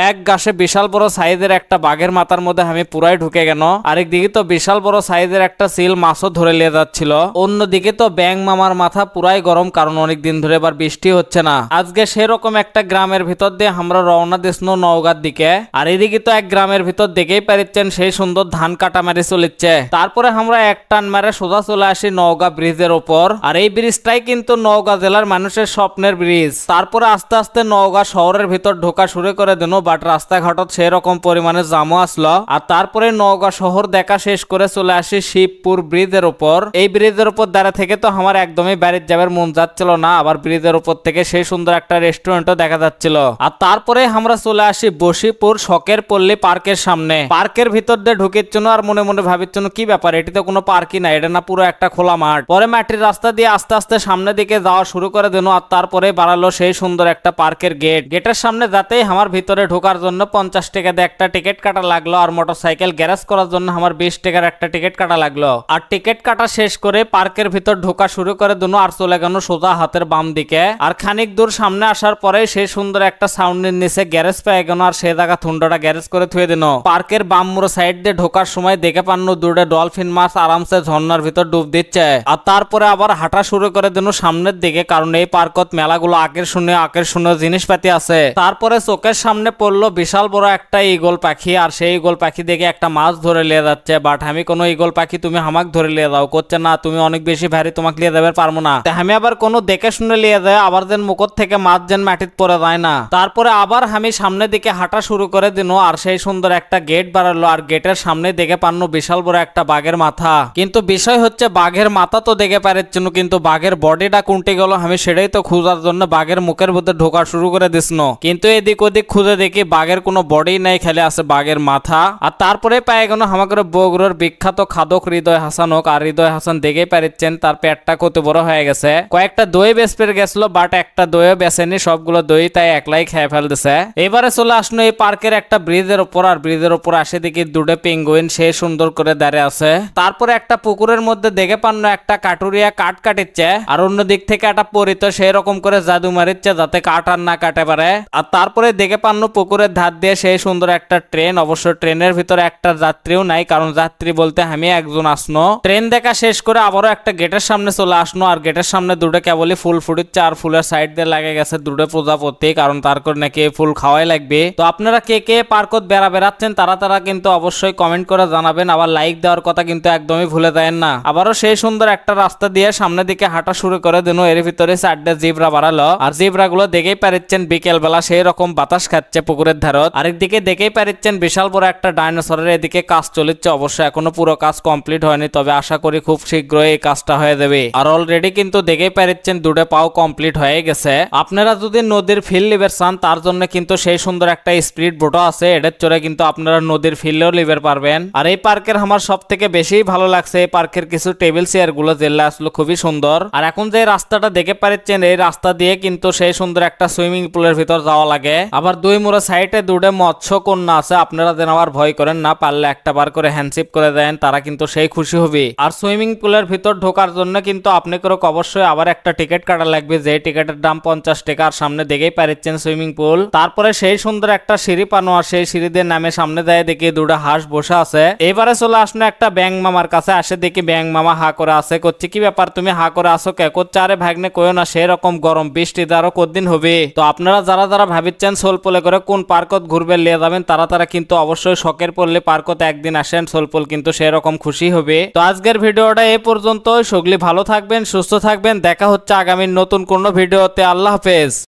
এক গাছে বিশাল বড় সাইজের একটা বাঘের মাথার মধ্যে আমি পুরাই ঢুকে গেল। আরেকদিকে তো বিশাল বড় সাইজের একটা সিল মাছও ধরে নিয়ে যাচ্ছিল। অন্যদিকে তো ব্যাং মামার মাথা পুরাই গরম, কারণ অনেকদিন ধরে এবার বৃষ্টি হচ্ছে না। আজকে সেরকম একটা গ্রামের ভিতর দিয়ে আমরা রওনা দিসনো নওগাঁর দিকে। আর এদিকে তো এক গ্রামের ভিতর দেখেই পারিচ্ছেন সেই সুন্দর ধান কাটা মারি চলিচ্ছে। তারপরে আমরা এক টান মারে সোজা চলে আসি নওগাঁ ব্রিজের উপর। আর এই ব্রিজটাই কিন্তু নওগাঁ জেলার মানুষের স্বপ্নের ব্রিজ। তারপরে আস্তে আস্তে নওগাঁ শহরের ভিতর ঢোকা শুরু করে দিল, বাট রাস্তাঘাটত সেরকম পরিমাণে জামও আসলো। আর তারপরে নওগাঁ শহর দেখা শেষ করে চলে আসি শিবপুর ব্রিজের উপর। এই ব্রিজের উপর দাঁড়া থেকে তো আমার একদমই বাড়ির যাবার মন যাচ্ছিল না, আবার ব্রিজের উপর থেকে সেই সুন্দর একটা রেস্টুরেন্টও দেখা যাচ্ছিল। আর তারপরে আমরা চলে আসি বশীপুর শখের পল্লী পার্কের সামনে। পার্কের ভিতর দিয়ে ঢুকেছিল আর মনে মনে ভাবিচ্ছিল কি ব্যাপার, এটি তো কোনো পার্কই না, এটা না পুরো একটা খোলা মাঠ। পরে মাটির রাস্তা দিয়ে আস্তে আস্তে সামনের দিকে যাওয়া শুরু করে দিল। আর তারপরে বাড়ালো সেই সুন্দর একটা পার্কের গেট। গেটের সামনে যাতেই আমার ভিতরে ঢোকার জন্য 50 টাকা দিয়ে একটা টিকিট কাটা লাগলো। আর মোটরসাইকেল গ্যারেজ করার জন্য আমার 20 টাকার একটা টিকিট কাটা লাগলো। আর টিকিট কাটা শেষ করে পার্কের ভিতর ঢোকা শুরু করে দিল আর চলে গেল সোজা হাতের বাম দিকে। আর খানিক দূর সামনে আসার পরে সেই সুন্দর একটা সাউন্ডের নিচে গ্যারেজ পেয়ে গেল। আর সে জায়গা থুন্ডটা গ্যারেজ করে থুয়ে দিল। পার্কের বাম মুড়ো সাইড দিয়ে ঢোকার সময় দেখে পান্নু দূরে ডলফিন মাছ আরামসে ঝর্ণার ভিতর ডুব দিচ্ছে। আর তারপরে আবার হাঁটা শুরু করে দিল সামনের দিকে, কারণ এই পার্কত মেলাগুলো আকর্ষণীয় জিনিসপাতি আছে। তারপরে চোখের সামনে পড়লো বিশাল বড় একটা ঈগল পাখি। আর সেই ঈগল পাখি দেখে একটা মাছ ধরে নিয়ে যাচ্ছে। বাট আমি কোনো ঈগল পাখি তুমি হামাক ধরে নিয়ে যাও করছে না, তুমি অনেক বেশি ভারী, তোমাকে নিয়ে যাবে পারবো না। আমি আবার কোনো দেখে শুনে নিয়ে যায়, আবার যেন মুখর থেকে মাছ যেন মাটিতে পড়ে যায় না। তারপরে আবার আমি সামনের দিকে হাঁটা শুরু করে দিল। আর সেই সুন্দর একটা গেট বাড়ালো। আর গেটের সামনে দেখে পান্ন বিশাল বড় একটা বাঘের মাথা। কিন্তু বিষয় হচ্ছে বাঘের মাথা তো দেখে পারেছিল, কিন্তু বাঘের বডিটা কোনটি গেল আমি সেটাই তো খোঁজার জন্য বাঘের মুখের ভিতরে ঢোকা শুরু করে দিছিল। কিন্তু এদিক ওদিক খুঁজে দেখি বাঘের কোনো বডি নাই, খালি আছে বাঘের মাথা। আর তারপরে পায়ে গেল আমাদের বগুড়ার বিখ্যাত খাদক হৃদয় হাসান হোক। আর হৃদয় হাসান দেখেই পারিচ্ছেন তার পেটটা কত বড় হয়ে গেছে। কয়েকটা দই বেসপের গেছিল, বাট একটা দইও বেসেনি, সবগুলো দই তাই একলাই খেয়ে ফেলতেছে। এবারে চলে আসলো এই পার্কের একটা ব্রিজের উপর। আর ব্রিজের উপর আসে দেখি দুটো পেঙ্গুইন সে সুন্দর করে দাঁড়িয়ে আছে। তারপরে একটা পুকুরের মধ্যে দেখে পান্ন একটা কাটুরিয়া কাঠ কাটিচ্ছে। আর অন্য দিক থেকে একটা পরিত সেই রকম করে জাদু মারিচ্ছে যাতে কাঠ আর না কাটে পারে। আর তারপরে দেখে পান্ন পুকুরের ধার দিয়ে সেই সুন্দর একটা ট্রেন। অবশ্য ট্রেনের ভিতরে একটা যাত্রীও নাই, কারণ যাত্রী বলতে আমি একজন আসনো। ট্রেন দেখা শেষ করে আবারও একটা গেটের সামনে চলে আসনো। আর গেটের সামনে দুটো কেবলই ফুল ফুটিচ্ছে। আর ফুলের সাইড দিয়ে লাগে গেছে দুটো প্রজাপতি, কারণ তার করে নাকি ফুল খাওয়াই লাগবে। তো আপনারা কে কে পার্কত বেড়াচ্ছেন তারা কিন্তু অবশ্যই কমেন্ট করে জানাবেন। আবার লাইক দেওয়ার কথা কিন্তু একদমই ভুলে যায় না। আবারও সেই সুন্দর একটা রাস্তা দিয়ে সামনের দিকে হাঁটা শুরু করে দিন। এর ভিতরে 4টে জিব্রা বাড়ালো। আর জিব্রা গুলো দেখেই পারিচ্ছেন বিকেল বেলা সেই রকম বাতাস খাচ্ছে পুকুরের ধারত। আরেকদিকে দেখেই পারিচ্ছেন বিশাল বড় একটা ডাইনোসরের এদিকে কাজ চলছে। অবশ্য এখনো পুরো কাজ কমপ্লিট হয়নি, তবে আশা করি খুব শীঘ্রই এই কাজটা হয়ে যাবে। আর অলরেডি কিন্তু দেখেই পারিচ্ছেন দুটো পাও কমপ্লিট হয়ে গেছে। আপনারা যদি নদীর ফিল লিভার চান তার জন্য কিন্তু সেই সুন্দর একটা স্পিড বোটও আছে, এটার চড়ে কিন্তু আপনারা নদীর ফিল্ডেও লিভার পারবেন। আর এই পার্কের আমার সব থেকে বেশি ভালো লাগছে এই পার্কের কিছু টেবিল চেয়ার গুলো, যেগুলো আসলে খুবই সুন্দর। আর এখন যে রাস্তাটা দেখে পারিচ্ছেন এই রাস্তা দিয়ে কিন্তু সেই সুন্দর একটা সুইমিং পুলের ভিতর যাওয়া লাগে। আবার দুই মোড়া সাইডে দুটো মৎস্য কন্যা আছে, আপনারা যেন আবার ভয় করেন না, পারলে একটা বার করে হ্যান্ডশিপ করে দেন, তারা কিন্তু সেই খুশি হবে। আর সুইমিং পুলের ভিতর ঢোকার জন্য কিন্তু আপনাকে অবশ্যই আবার একটা টিকিট কাটা লাগবে, যে টিকিটের দাম 50 টাকা। আর সামনে দেখেই পারিচ্ছেন সুইমিং পুল। তারপরে সেই সুন্দর একটা সিঁড়ি পানো, আর সেই সিঁড়ি দিয়ে নামে সামনে যায় দেখি দুটো হাঁস বসে আছে। এবারে চলে আসলো একটা ব্যাং মামার কাছে। আসে দেখি ব্যাং মামা হা করে আছে, করছে কি ব্যাপার তুমি হা করে আসো কে? করছে আরে ভাগ্নে কইও না, সেরকম গরম বৃষ্টি আরো কতদিন হবে। তো আপনারা যারা ভাবিচ্ছেন সোলপোলে করে কোন পার্কত ঘুরবে লিয়ে যাবেন তারা কিন্তু অবশ্যই শখের পড়লে পার্কত একদিন আসেন, সোলপোল কিন্তু সেরকম খুশি হবে। তো আজকের ভিডিওটা এই পর্যন্ত। সকলে ভালো থাকবেন, সুস্থ থাকবেন, দেখা হচ্ছে আগামী নতুন কোনো ভিডিওতে। আল্লাহ হাফেজ।